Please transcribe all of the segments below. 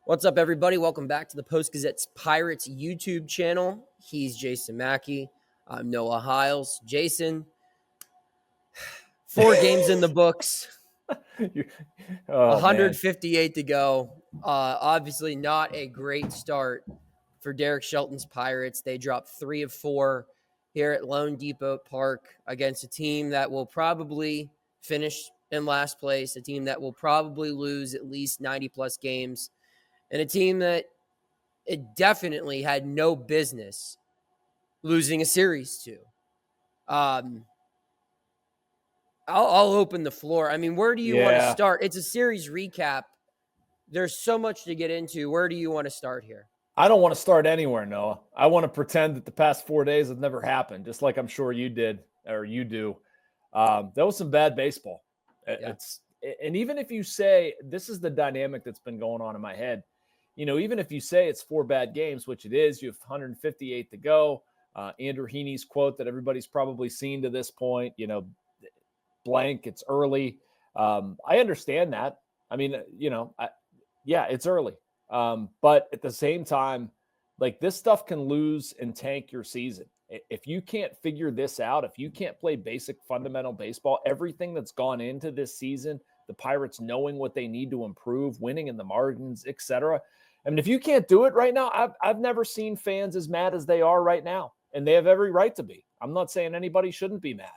What's up, everybody? Welcome back to the Post-Gazette's Pirates YouTube channel. He's Jason Mackey. I'm Noah Hiles. Jason, 4 games in the books, 158 to go. Obviously not a great start for Derek Shelton's Pirates. They dropped 3 of 4 here at loanDepot Park against a team that will probably finish in last place, a team that will probably lose at least 90-plus games, and a team that it definitely had no business losing a series to. I'll open the floor. I mean, where do you want to start? It's a series recap. There's so much to get into. Where do you want to start here? I don't want to start anywhere, Noah. I want to pretend that the past 4 days have never happened, just like I'm sure you did or you do. That was some bad baseball. Yeah. And even if you say this is the dynamic that's been going on in my head, even if you say it's 4 bad games, which it is, you have 158 to go. Andrew Heaney's quote that everybody's probably seen to this point, blank, it's early. I understand that. I mean, it's early. But at the same time, like, this stuff can lose and tank your season. If you can't figure this out, if you can't play basic fundamental baseball, everything that's gone into this season, the Pirates knowing what they need to improve, winning in the margins, etc. I mean, if you can't do it right now, I've never seen fans as mad as they are right now, and they have every right to be. I'm not saying anybody shouldn't be mad.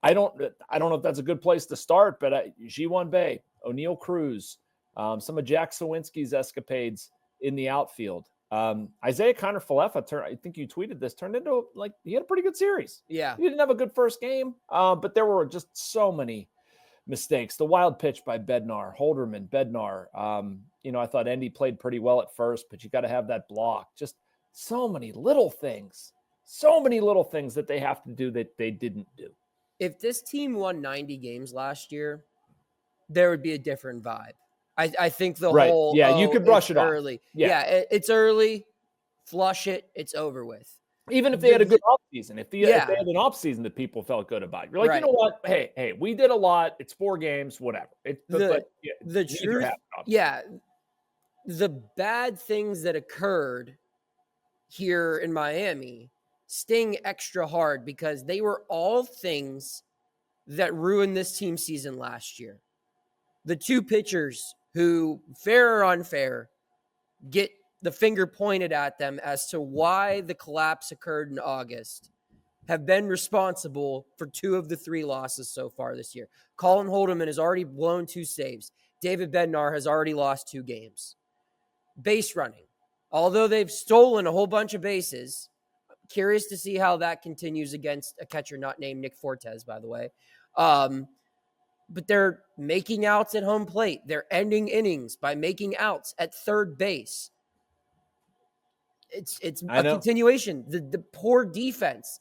I don't know if that's a good place to start, but Ji-Hwan Bae, Oneil Cruz, some of Jack Suwinski's escapades in the outfield. Isaiah Kiner-Falefa, I think you tweeted this, turned into, he had a pretty good series. Yeah. He didn't have a good first game, but there were just so many mistakes. The wild pitch by Bednar, Holderman, Bednar. I thought Endy played pretty well at first, but you got to have that block. Just so many little things that they have to do that they didn't do. If this team won 90 games last year, there would be a different vibe. I think the whole, you could brush it early. off. Yeah, it's early. Flush it. It's over with. Even if they had a good offseason, if they had an offseason that people felt good about, you're like, You know what? Hey, we did a lot. It's 4 games, whatever. The truth, the bad things that occurred here in Miami sting extra hard because they were all things that ruined this team season last year. The 2 pitchers who, fair or unfair, get the finger pointed at them as to why the collapse occurred in August, have been responsible for 2 of the 3 losses so far this year. Colin Holderman has already blown 2 saves. David Bednar has already lost 2 games. Base running. Although they've stolen a whole bunch of bases, curious to see how that continues against a catcher not named Nick Fortes, by the way. But they're making outs at home plate. They're ending innings by making outs at third base. It's a continuation. The poor defense,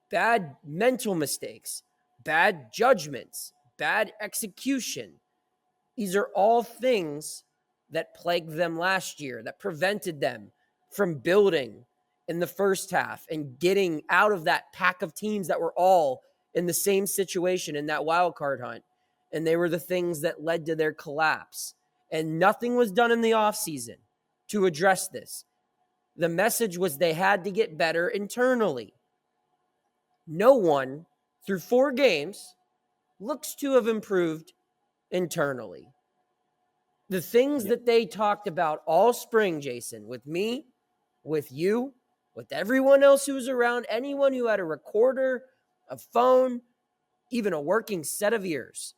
bad mental mistakes, bad judgments, bad execution. These are all things that plagued them last year, that prevented them from building in the first half and getting out of that pack of teams that were all in the same situation in that wild card hunt. And they were the things that led to their collapse. And nothing was done in the offseason to address this. The message was they had to get better internally. No one, through 4 games, looks to have improved internally. The things that they talked about all spring, Jason, with me, with you, with everyone else who was around, anyone who had a recorder, a phone, even a working set of ears,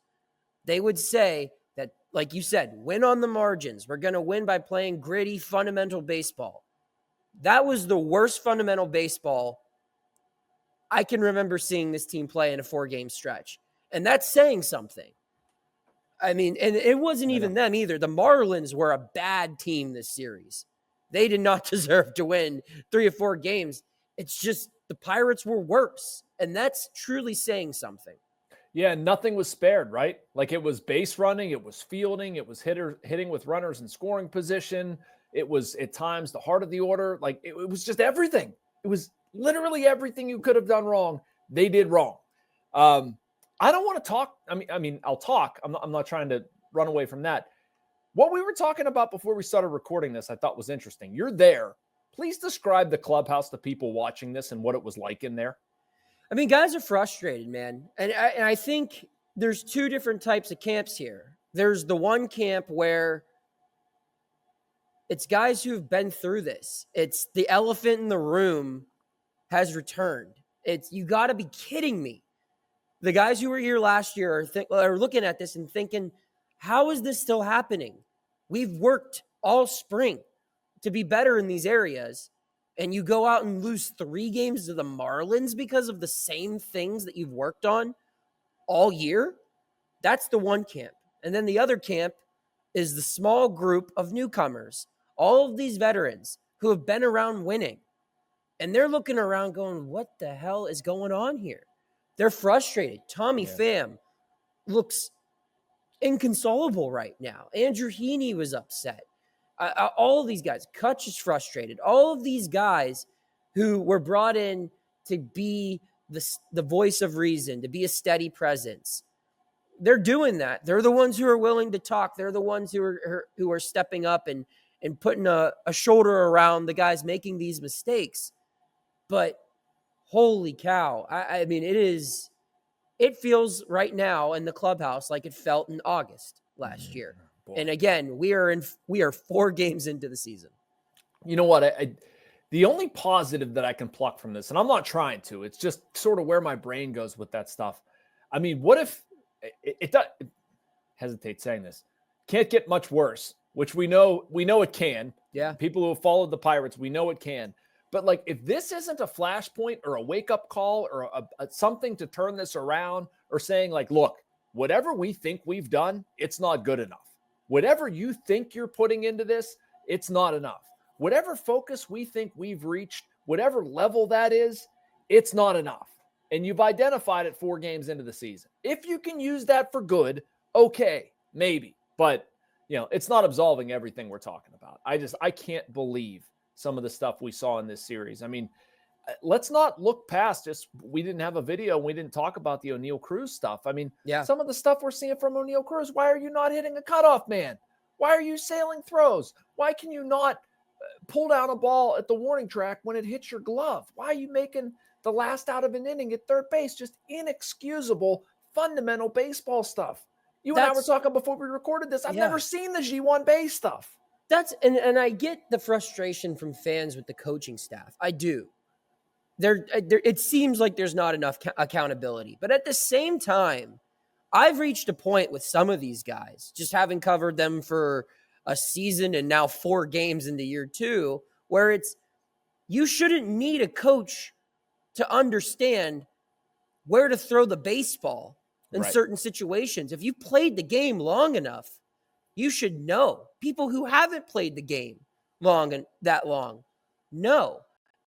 they would say that, like you said, win on the margins. We're going to win by playing gritty, fundamental baseball. That was the worst fundamental baseball I can remember seeing this team play in a 4-game stretch. And that's saying something. I mean, and it wasn't even them either. The Marlins were a bad team this series. They did not deserve to win 3 or 4 games. It's just the Pirates were worse. And that's truly saying something. Yeah, nothing was spared, right? Like, it was base running, it was fielding, it was hitting with runners in scoring position. It was, at times, the heart of the order. Like, it was just everything. It was literally everything you could have done wrong, they did wrong. I don't want to talk. I mean, I'll talk. I'm not trying to run away from that. What we were talking about before we started recording this, I thought was interesting. You're there. Please describe the clubhouse to people watching this and what it was like in there. I mean, guys are frustrated, man. And I think there's two different types of camps here. There's the one camp where it's guys who've been through this. It's the elephant in the room has returned. It's, you got to be kidding me. The guys who were here last year are looking at this and thinking, how is this still happening? We've worked all spring to be better in these areas, and you go out and lose 3 games to the Marlins because of the same things that you've worked on all year? That's the one camp. And then the other camp is the small group of newcomers, all of these veterans who have been around winning. And they're looking around going, what the hell is going on here? They're frustrated. Tommy Pham looks inconsolable right now. Andrew Heaney was upset. All of these guys, Kutch is frustrated. All of these guys who were brought in to be the voice of reason, to be a steady presence, they're doing that. They're the ones who are willing to talk. They're the ones who are stepping up and putting a shoulder around the guys making these mistakes. But holy cow, I mean, it feels right now in the clubhouse like it felt in August last year. Boy. And again, we are 4 games into the season. You know what? The only positive that I can pluck from this, and I'm not trying to, it's just sort of where my brain goes with that stuff. I mean, what if it does, hesitate saying this, can't get much worse, which we know it can. Yeah. People who have followed the Pirates, we know it can. But like, if this isn't a flashpoint or a wake-up call or a something to turn this around, or saying like, look, whatever we think we've done, it's not good enough. Whatever you think you're putting into this, it's not enough. Whatever focus we think we've reached, whatever level that is, it's not enough. And you've identified it 4 games into the season. If you can use that for good, okay, maybe. But, it's not absolving everything we're talking about. I can't believe some of the stuff we saw in this series. I mean, let's not look past just, we didn't have a video and we didn't talk about the Oneil Cruz stuff. I mean, some of the stuff we're seeing from Oneil Cruz, why are you not hitting a cutoff man? Why are you sailing throws? Why can you not pull down a ball at the warning track when it hits your glove? Why are you making the last out of an inning at third base? Just inexcusable, fundamental baseball stuff. You and I were talking before we recorded this. I've never seen the Ji-Hwan Bae stuff. And I get the frustration from fans with the coaching staff. I do. It seems like there's not enough accountability. But at the same time, I've reached a point with some of these guys, just having covered them for a season and now 4 games into year 2, where you shouldn't need a coach to understand where to throw the baseball in certain situations. If you played the game long enough, you should know. People who haven't played the game that long know.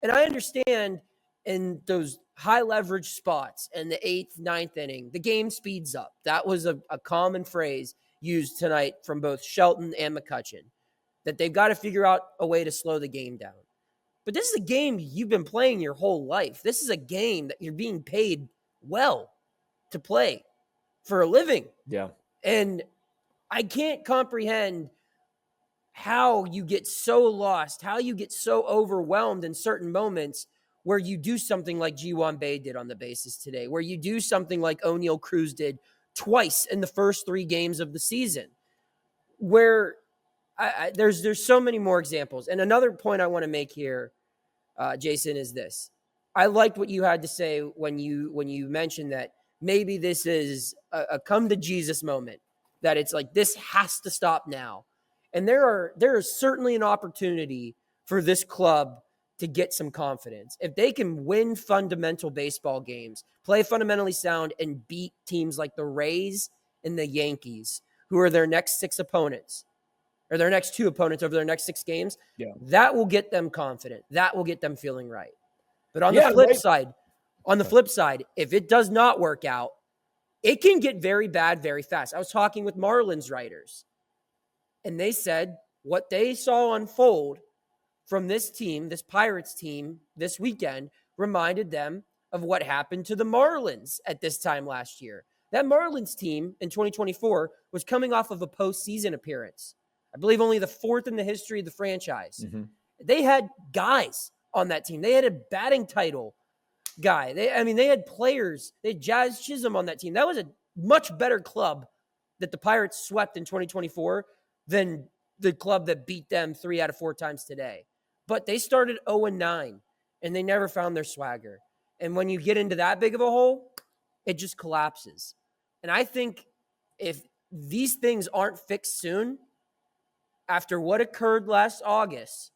And I understand in those high leverage spots in the 8th, 9th inning, the game speeds up. That was a common phrase used tonight from both Shelton and McCutchen, that they've got to figure out a way to slow the game down. But this is a game you've been playing your whole life. This is a game that you're being paid well to play for a living. Yeah. And I can't comprehend how you get so lost, how you get so overwhelmed in certain moments where you do something like Ji-Hwan Bae did on the bases today, where you do something like Oneil Cruz did twice in the first 3 games of the season, where there's so many more examples. And another point I want to make here, Jason, is this. I liked what you had to say when you mentioned that maybe this is a come to Jesus moment, that it's like, this has to stop now. And there is certainly an opportunity for this club to get some confidence. If they can win fundamental baseball games, play fundamentally sound, and beat teams like the Rays and the Yankees, who are their next 6 opponents, or their next 2 opponents over their next 6 games, that will get them confident. That will get them feeling right. But on the flip side, if it does not work out, it can get very bad very fast. I was talking with Marlins writers, and they said what they saw unfold from this team, this Pirates team this weekend, reminded them of what happened to the Marlins at this time last year. That Marlins team in 2024 was coming off of a postseason appearance I believe only the 4th in the history of the franchise. Mm-hmm. They had guys on that team. They had a batting title guy. They had players. They had Jazz Chisholm on that team. That was a much better club that the Pirates swept in 2024 than the club that beat them 3 out of 4 times today. But they started 0-9, and they never found their swagger. And when you get into that big of a hole, it just collapses. And I think if these things aren't fixed soon, after what occurred last August,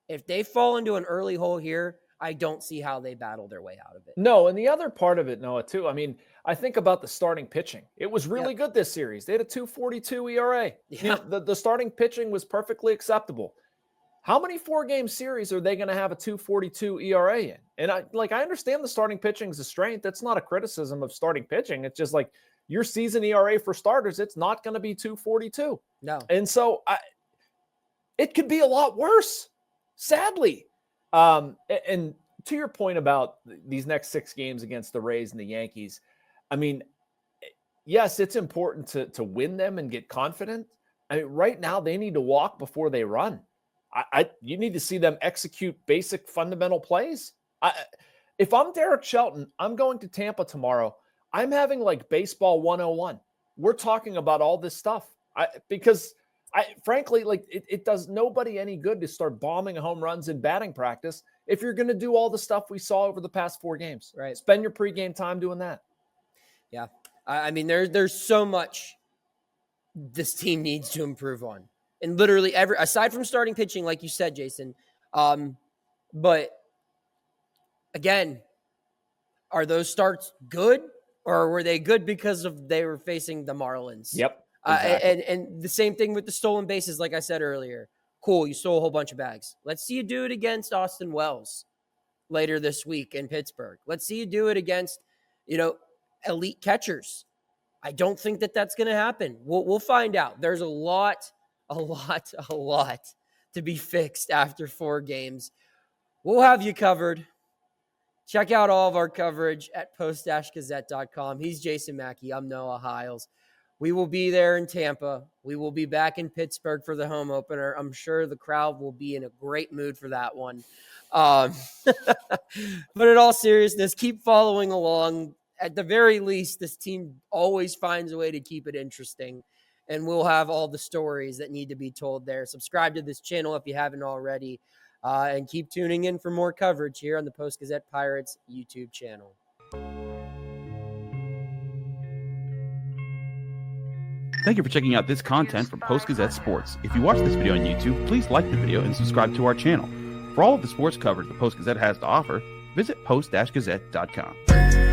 if they fall into an early hole here, I don't see how they battle their way out of it. No, and the other part of it, Noah, too, I mean, I think about the starting pitching. It was really good this series. They had a 2.42 ERA. Yeah. You know, the starting pitching was perfectly acceptable. How many 4-game series are they going to have a 2.42 ERA in? And I understand the starting pitching is a strength. That's not a criticism of starting pitching. It's just like your season ERA for starters, it's not going to be 2.42. No. And so it could be a lot worse, sadly. And to your point about these next 6 games against the Rays and the Yankees, I mean, yes, it's important to win them and get confident. I mean, right now they need to walk before they run. You need to see them execute basic fundamental plays. If I'm Derek Shelton, I'm going to Tampa tomorrow. I'm having like baseball 101. We're talking about all this stuff because frankly, like it does nobody any good to start bombing home runs in batting practice if you're going to do all the stuff we saw over the past 4 games. Right. Spend your pregame time doing that. Yeah. I mean, there's so much this team needs to improve on. And literally aside from starting pitching, like you said, Jason. But again, are those starts good, or were they good because they were facing the Marlins? Yep. Exactly. And the same thing with the stolen bases, like I said earlier. Cool, you stole a whole bunch of bags. Let's see you do it against Austin Wells later this week in Pittsburgh. Let's see you do it against, elite catchers. I don't think that's going to happen. We'll find out. There's a lot to be fixed after 4 games. We'll have you covered. Check out all of our coverage at post-gazette.com. He's Jason Mackey. I'm Noah Hiles. We will be there in Tampa. We will be back in Pittsburgh for the home opener. I'm sure the crowd will be in a great mood for that one. But in all seriousness, keep following along. At the very least, this team always finds a way to keep it interesting. And we'll have all the stories that need to be told there. Subscribe to this channel if you haven't already. And keep tuning in for more coverage here on the Post-Gazette Pirates YouTube channel. Thank you for checking out this content from Post-Gazette Sports. If you watch this video on YouTube, please like the video and subscribe to our channel. For all of the sports coverage the Post-Gazette has to offer, visit post-gazette.com.